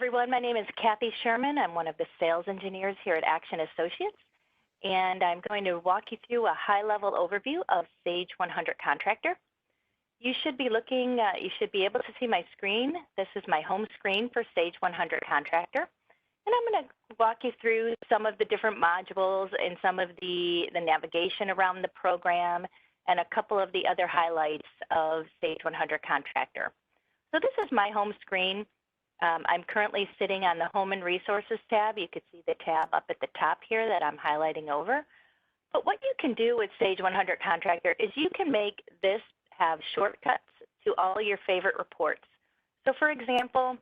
everyone. My name is Kathy Sherman. I'm one of the sales engineers here at Aktion Associates, and I'm going to walk you through a high-level overview of Sage 100 Contractor. You should be able to see my screen. This is my home screen for Sage 100 Contractor. And I'm going to walk you through some of the different modules and some of the navigation around the program and a couple of the other highlights of Sage 100 Contractor. So this is my home screen. I'm currently sitting on the Home and Resources tab. You can see the tab up at the top here that I'm highlighting over. But what you can do with Sage 100 Contractor is you can make this have shortcuts to all your favorite reports. So for example,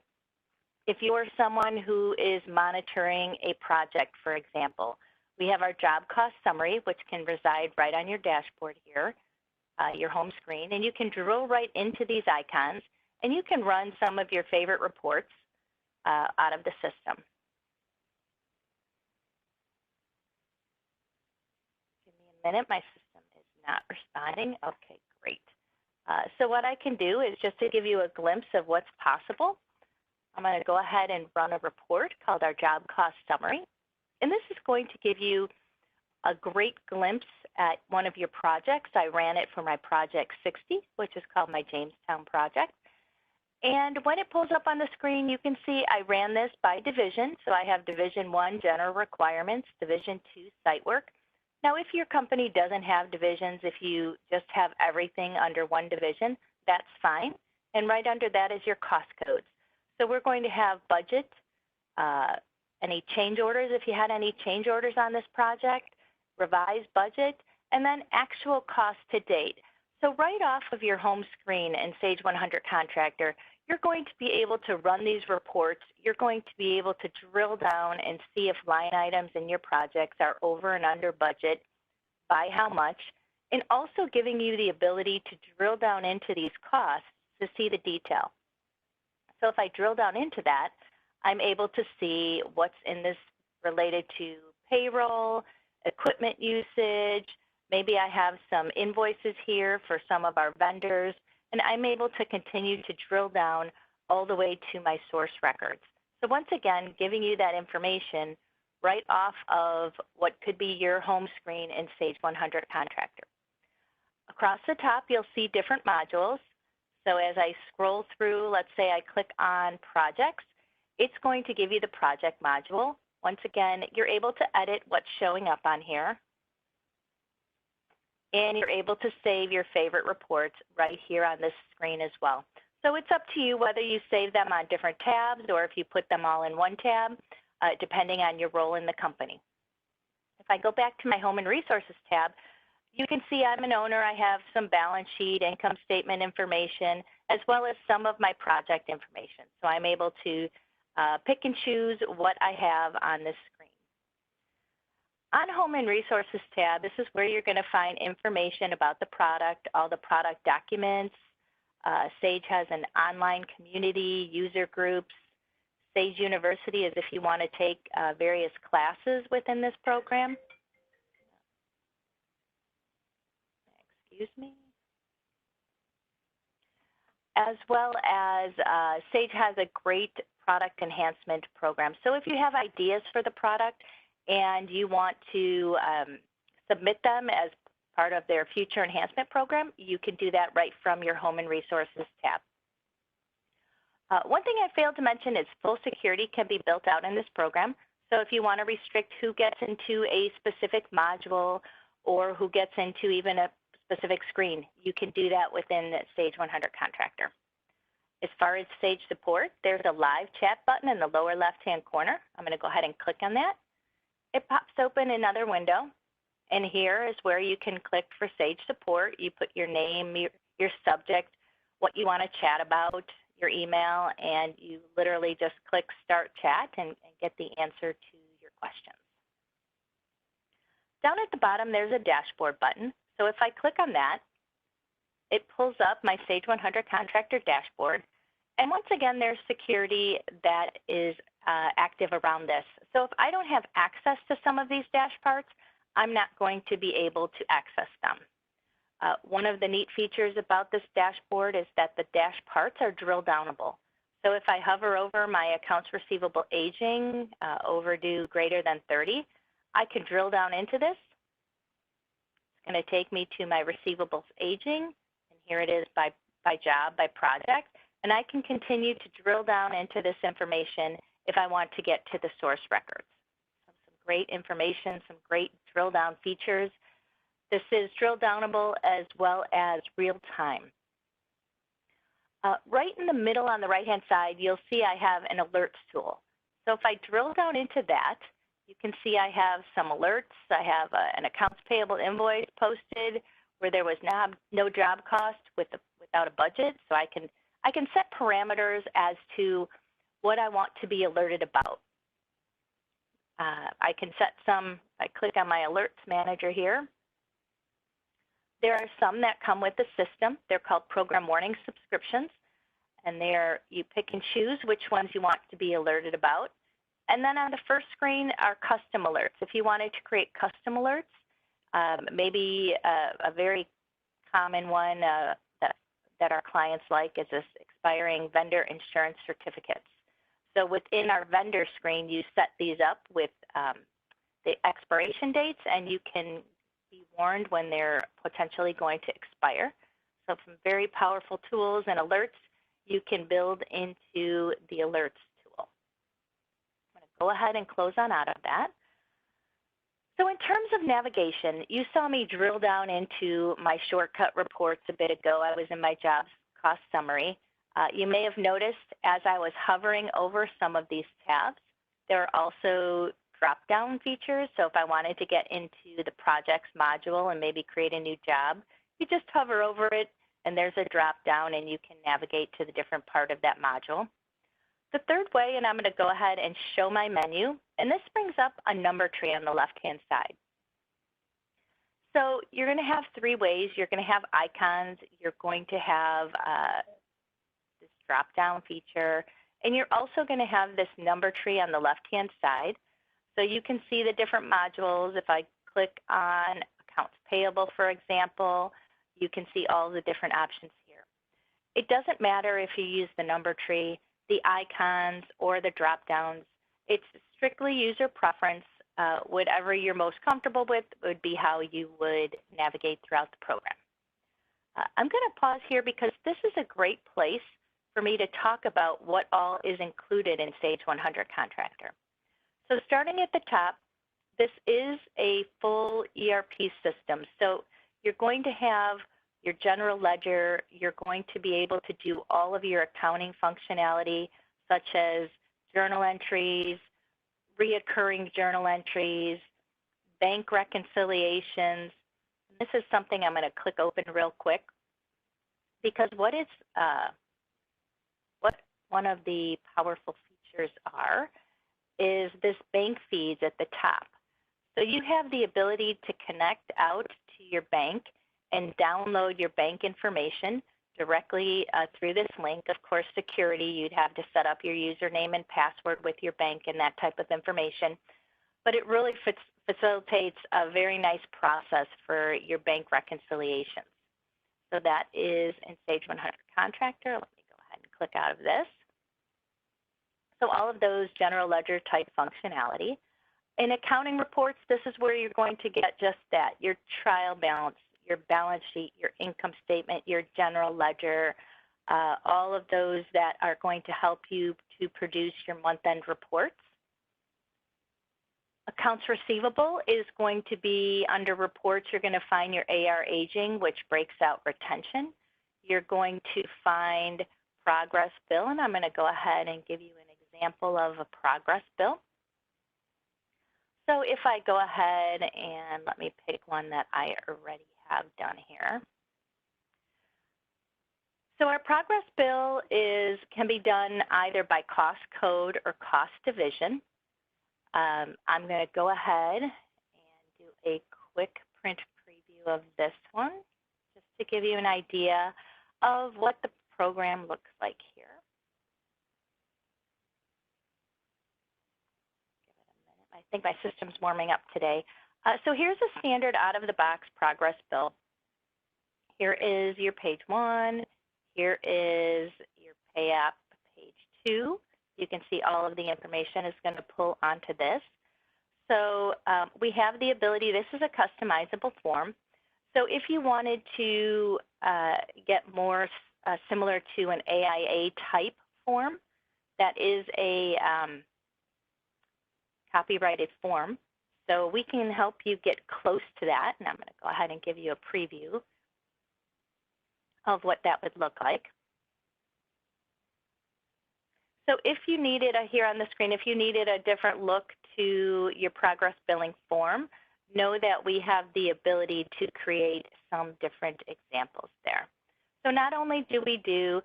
if you're someone who is monitoring a project, for example, we have our job cost summary, which can reside right on your dashboard here, your home screen, and you can drill right into these icons, and you can run some of your favorite reports out of the system. Give me a minute, my system is not responding. Okay, great. So what I can do is just to give you a glimpse of what's possible, I'm going to go ahead and run a report called our job cost summary. And this is going to give you a great glimpse at one of your projects. I ran it for my project 60, which is called my Jamestown project. And when it pulls up on the screen, you can see I ran this by division. So I have Division 1, General Requirements, Division 2, Site Work. Now, if your company doesn't have divisions, if you just have everything under one division, that's fine. And right under that is your cost codes. So we're going to have budget, any change orders, if you had any change orders on this project, revised budget, and then actual cost to date. So right off of your home screen in Sage 100 Contractor, you're going to be able to run these reports. You're going to be able to drill down and see if line items in your projects are over and under budget, by how much, and also giving you the ability to drill down into these costs to see the detail. So if I drill down into that, I'm able to see what's in this related to payroll, equipment usage. Maybe I have some invoices here for some of our vendors, and I'm able to continue to drill down all the way to my source records. So once again, giving you that information right off of what could be your home screen in Sage 100 Contractor. Across the top, you'll see different modules. So as I scroll through, let's say I click on projects, it's going to give you the project module. Once again, you're able to edit what's showing up on here. And you're able to save your favorite reports right here on this screen as well. So it's up to you whether you save them on different tabs or if you put them all in one tab, depending on your role in the company. If I go back to my Home and Resources tab, you can see I'm an owner. I have some balance sheet, income statement information, as well as some of my project information. So I'm able to pick and choose what I have on this screen. On Home and Resources tab, this is where you're going to find information about the product, all the product documents. Sage has an online community, user groups. Sage University is if you want to take various classes within this program. Excuse me. As well as Sage has a great product enhancement program. So if you have ideas for the product and you want to submit them as part of their future enhancement program, you can do that right from your Home and Resources tab. One thing I failed to mention is full security can be built out in this program. So if you want to restrict who gets into a specific module or who gets into even a specific screen, you can do that within the Sage 100 Contractor. As far as Sage support, there's a live chat button in the lower left-hand corner. I'm going to go ahead and click on that. It pops open another window, and here is where you can click for Sage support. You put your name, your subject, what you want to chat about, your email, and you literally just click Start Chat and get the answer to your questions. Down at the bottom, there's a dashboard button. So if I click on that, it pulls up my Sage 100 Contractor dashboard. And once again, there's security that is active around this. So if I don't have access to some of these dash parts, I'm not going to be able to access them. One of the neat features about this dashboard is that the dash parts are drill downable. So if I hover over my accounts receivable aging, overdue greater than 30, I can drill down into this. It's going to take me to my receivables aging, and here it is by job, by project. And I can continue to drill down into this information if I want to get to the source records. So some great information, some great drill down features. This is drill downable as well as real time. Right in the middle on the right-hand side, you'll see I have an alerts tool. So if I drill down into that, you can see I have some alerts. I have an accounts payable invoice posted where there was no job cost without a budget. So I can set parameters as to what I want to be alerted about. I can set some, I click on my alerts manager here. There are some that come with the system. They're called program warning subscriptions, and you pick and choose which ones you want to be alerted about. And then on the first screen are custom alerts. If you wanted to create custom alerts, maybe a very common one that our clients like is this expiring vendor insurance certificates. So within our vendor screen, you set these up with the expiration dates, and you can be warned when they're potentially going to expire. So some very powerful tools and alerts you can build into the alerts tool. I'm going to go ahead and close on out of that. So in terms of navigation, you saw me drill down into my shortcut reports a bit ago. I was in my jobs cost summary. You may have noticed as I was hovering over some of these tabs, there are also drop-down features. So if I wanted to get into the projects module and maybe create a new job, you just hover over it and there's a drop-down and you can navigate to the different part of that module. The third way, and I'm going to go ahead and show my menu, and this brings up a number tree on the left-hand side. So you're going to have three ways. You're going to have icons. You're going to have this drop-down feature, and you're also going to have this number tree on the left-hand side. So you can see the different modules. If I click on accounts payable, for example, you can see all the different options here. It doesn't matter if you use the number tree, the icons, or the drop-downs. It's strictly user preference. Whatever you're most comfortable with would be how you would navigate throughout the program. I'm going to pause here because this is a great place for me to talk about what all is included in Sage 100 Contractor. So starting at the top, this is a full ERP system. So you're going to have your general ledger. You're going to be able to do all of your accounting functionality, such as journal entries, reoccurring journal entries, bank reconciliations. This is something I'm going to click open real quick because what one of the powerful features is this bank feeds at the top. So you have the ability to connect out to your bank and download your bank information directly through this link. Of course, security, you'd have to set up your username and password with your bank and that type of information. But it really facilitates a very nice process for your bank reconciliations. So that is in Sage 100 Contractor. Let me go ahead and click out of this. So all of those general ledger type functionality. In accounting reports, this is where you're going to get just that, your trial balance, your balance sheet, your income statement, your general ledger, all of those that are going to help you to produce your month-end reports. Accounts receivable is going to be under reports. You're going to find your AR aging, which breaks out retention. You're going to find progress bill, and I'm going to go ahead and give you an example of a progress bill. So if I go ahead and let me pick one that I already have done here. So our progress bill can be done either by cost code or cost division. I'm going to go ahead and do a quick print preview of this one just to give you an idea of what the program looks like here. I think my system's warming up today. So here's a standard out-of-the-box progress bill. Here is your page 1. Here is your pay app, page 2, you can see all of the information is going to pull onto this. So we have the ability, this is a customizable form. So if you wanted to get more similar to an AIA type form, that is a copyrighted form. So we can help you get close to that, and I'm going to go ahead and give you a preview of what that would look like. So if you needed, here on the screen, if you needed a different look to your progress billing form, know that we have the ability to create some different examples there. So not only do we do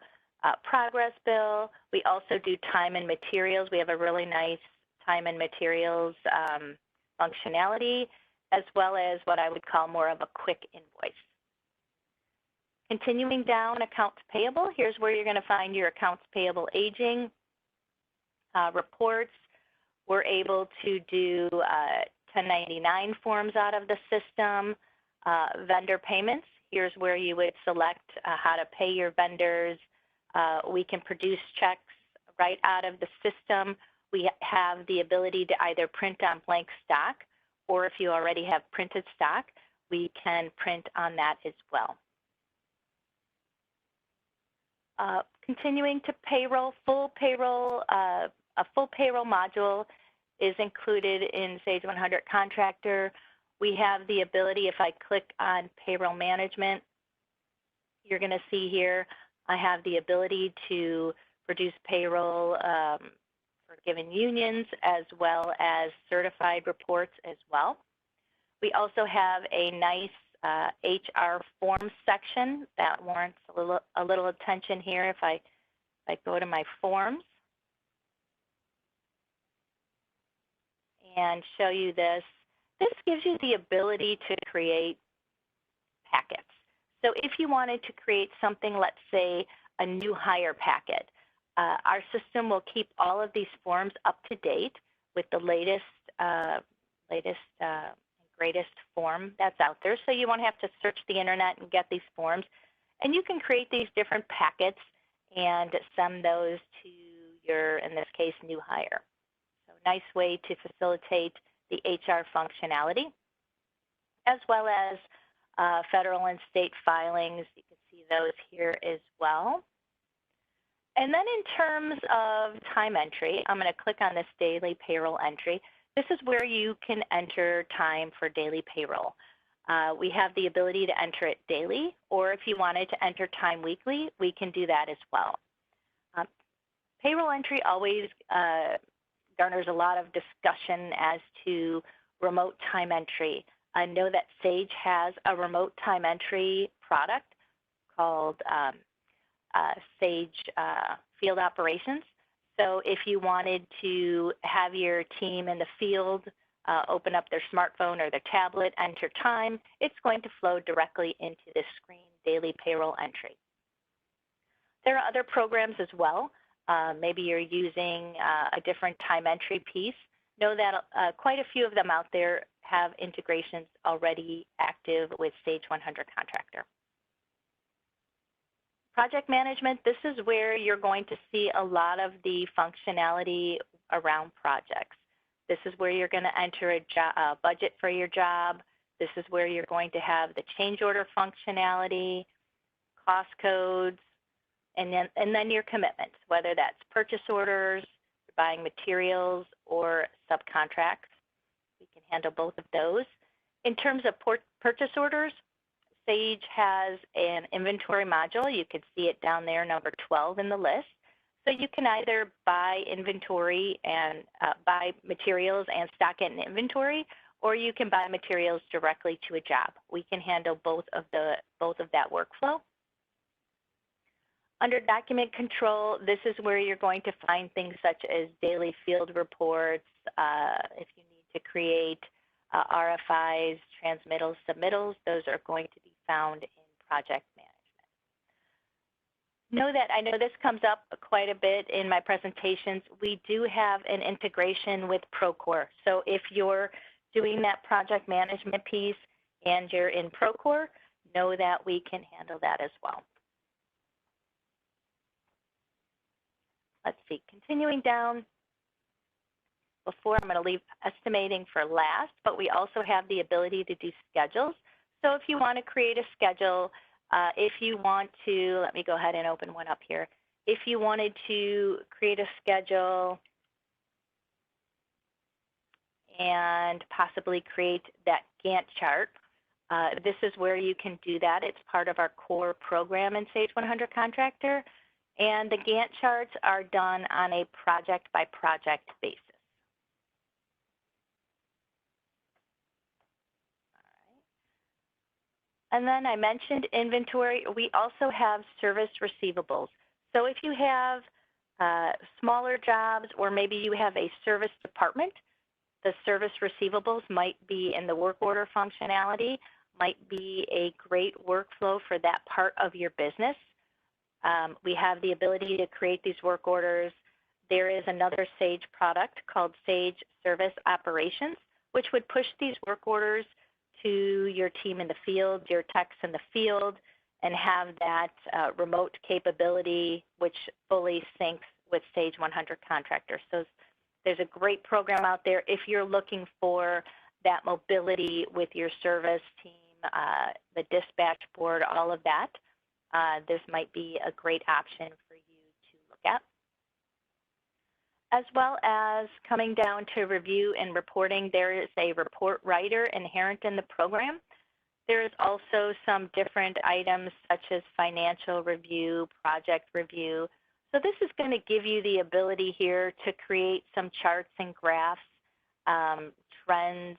progress bill, we also do time and materials. We have a really nice time and materials functionality, as well as what I would call more of a quick invoice. Continuing down, accounts payable, here's where you're going to find your accounts payable aging reports. We're able to do 1099 forms out of the system, vendor payments. Here's where you would select how to pay your vendors. We can produce checks right out of the system. We have the ability to either print on blank stock, or if you already have printed stock, we can print on that as well. Continuing to payroll, a full payroll module is included in Sage 100 Contractor. We have the ability, if I click on payroll management, you're going to see here, I have the ability to produce payroll for given unions, as well as certified reports as well. We also have a nice HR form section that warrants a little attention here. If I go to my forms and show you this, this gives you the ability to create packets. So if you wanted to create something, let's say a new hire packet, our system will keep all of these forms up to date with the latest greatest form that's out there. So you won't have to search the internet and get these forms. And you can create these different packets and send those to your, in this case, new hire. So nice way to facilitate the HR functionality, as well as federal and state filings. You can see those here as well. And then in terms of time entry, I'm going to click on this daily payroll entry. This is where you can enter time for daily payroll. We have the ability to enter it daily, or if you wanted to enter time weekly, we can do that as well. Payroll entry always garners a lot of discussion as to remote time entry. I know that Sage has a remote time entry product called Sage Field Operations. So if you wanted to have your team in the field open up their smartphone or their tablet, enter time, it's going to flow directly into this screen, daily payroll entry. There are other programs as well. Maybe you're using a different time entry piece. Know that quite a few of them out there have integrations already active with Sage 100 Contractor. Project management, this is where you're going to see a lot of the functionality around projects. This is where you're going to enter a budget for your job. This is where you're going to have the change order functionality, cost codes, and then your commitments, whether that's purchase orders, buying materials, or subcontracts. We can handle both of those. In terms of purchase orders, Sage has an inventory module. You can see it down there, number 12 in the list. So you can either buy inventory and buy materials and stock it in inventory, or you can buy materials directly to a job. We can handle both of that workflow. Under document control, this is where you're going to find things such as daily field reports, if you need to create RFIs, transmittals, submittals, those are going to be found in project management. Know that, I know this comes up quite a bit in my presentations, we do have an integration with Procore. So if you're doing that project management piece and you're in Procore, know that we can handle that as well. Let's see, Continuing down, before I'm going to leave estimating for last, but we also have the ability to do schedules. So if you want to create a schedule, if you want to, let me go ahead and open one up here. If you wanted to create a schedule and possibly create that Gantt chart, this is where you can do that. It's part of our core program in Sage 100 Contractor. And the Gantt charts are done on a project by project basis. And then I mentioned inventory. We also have service receivables. So if you have smaller jobs, or maybe you have a service department, the service receivables might be in the work order functionality, might be a great workflow for that part of your business. We have the ability to create these work orders. There is another Sage product called Sage Service Operations, which would push these work orders to your team in the field, your techs in the field, and have that remote capability, which fully syncs with Sage 100 Contractor. So there's a great program out there if you're looking for that mobility with your service team, the dispatch board, all of that. This might be a great option for you to look at. As well as coming down to review and reporting, there is a report writer inherent in the program. There is also some different items such as financial review, project review. So this is going to give you the ability here to create some charts and graphs, trends.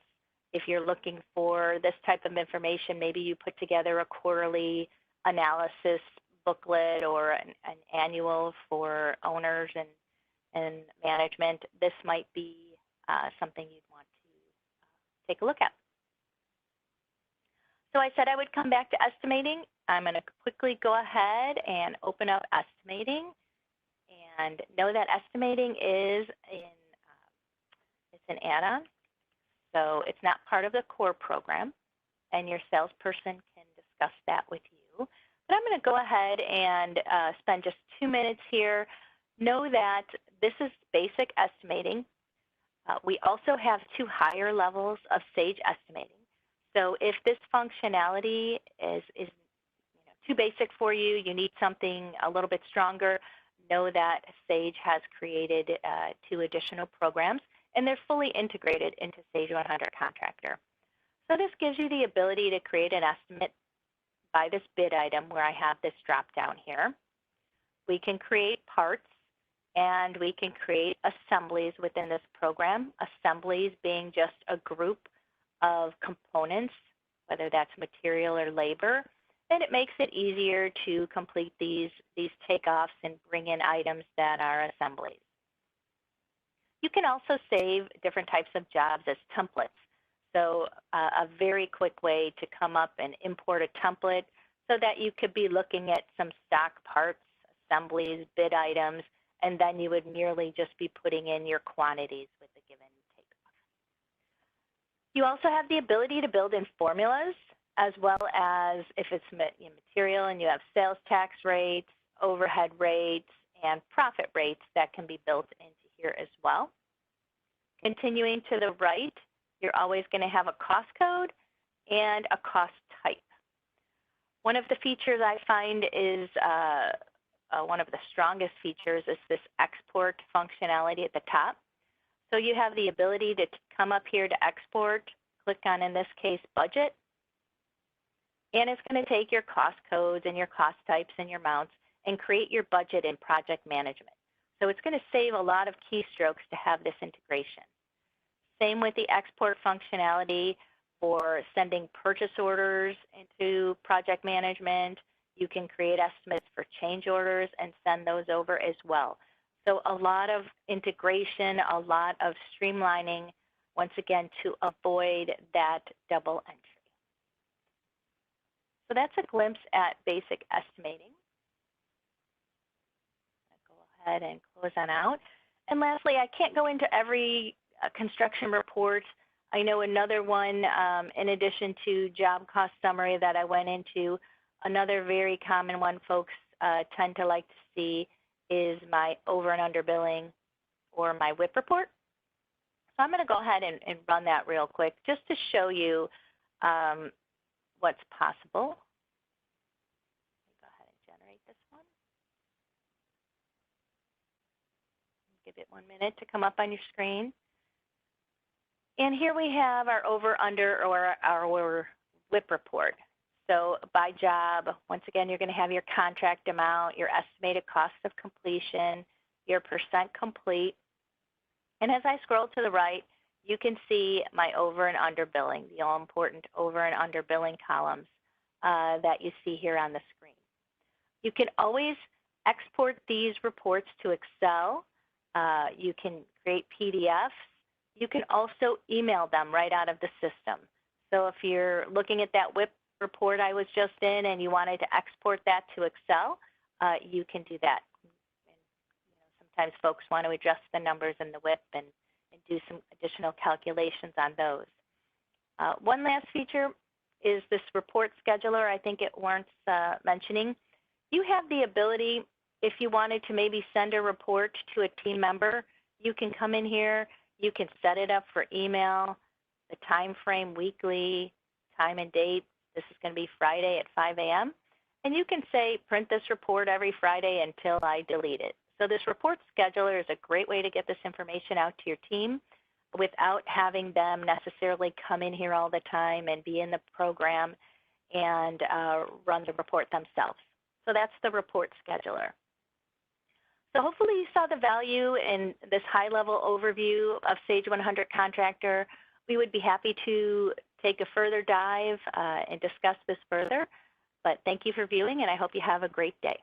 If you're looking for this type of information, maybe you put together a quarterly analysis booklet or an annual for owners and management. This might be something you'd want to take a look at. So I said I would come back to estimating. I'm going to quickly go ahead and open up estimating, and know that estimating is it's an add-on, so it's not part of the core program, and your salesperson can discuss that with you. But I'm going to go ahead and spend just 2 minutes here. Know that this is basic estimating. We also have 2 higher levels of Sage estimating. So if this functionality is too basic for you, you need something a little bit stronger, know that Sage has created 2 additional programs, and they're fully integrated into Sage 100 Contractor. So this gives you the ability to create an estimate by this bid item where I have this drop down here. We can create parts, and we can create assemblies within this program, assemblies being just a group of components, whether that's material or labor, and it makes it easier to complete these takeoffs and bring in items that are assemblies. You can also save different types of jobs as templates. So a very quick way to come up and import a template so that you could be looking at some stock parts, assemblies, bid items, and then you would merely just be putting in your quantities with a given takeoff. You also have the ability to build in formulas, as well as if it's material and you have sales tax rates, overhead rates, and profit rates that can be built into here as well. Continuing to the right, you're always going to have a cost code and a cost type. One of the features I find is one of the strongest features is this export functionality at the top. So you have the ability to come up here to export, click on, in this case, budget, and it's going to take your cost codes and your cost types and your amounts and create your budget in project management. So it's going to save a lot of keystrokes to have this integration. Same with the export functionality for sending purchase orders into project management. You can create estimates for change orders and send those over as well. So a lot of integration, a lot of streamlining, once again, to avoid that double entry. So that's a glimpse at basic estimating. I'll go ahead and close on out. And lastly, I can't go into every construction report. I know another one, in addition to job cost summary that I went into, another very common one folks tend to like to see is my over and under billing or my WIP report. So I'm going to go ahead and run that real quick just to show you what's possible. Go ahead and generate this one. Give it 1 minute to come up on your screen. And here we have our over, under, or our WIP report. So by job, once again, you're going to have your contract amount, your estimated cost of completion, your percent complete. And as I scroll to the right, you can see my over and under billing, the all important over and under billing columns that you see here on the screen. You can always export these reports to Excel. You can create PDFs. You can also email them right out of the system. So if you're looking at that WIP report I was just in and you wanted to export that to Excel, you can do that. And, sometimes folks want to adjust the numbers in the WIP and do some additional calculations on those. One last feature is this report scheduler. I think it warrants mentioning. You have the ability, if you wanted to maybe send a report to a team member, you can come in here, you can set it up for email, the time frame weekly, time and date. This is going to be Friday at 5 a.m. And you can say, print this report every Friday until I delete it. So this report scheduler is a great way to get this information out to your team without having them necessarily come in here all the time and be in the program and run the report themselves. So that's the report scheduler. So hopefully you saw the value in this high-level overview of Sage 100 Contractor. We would be happy to take a further dive and discuss this further. But thank you for viewing, and I hope you have a great day.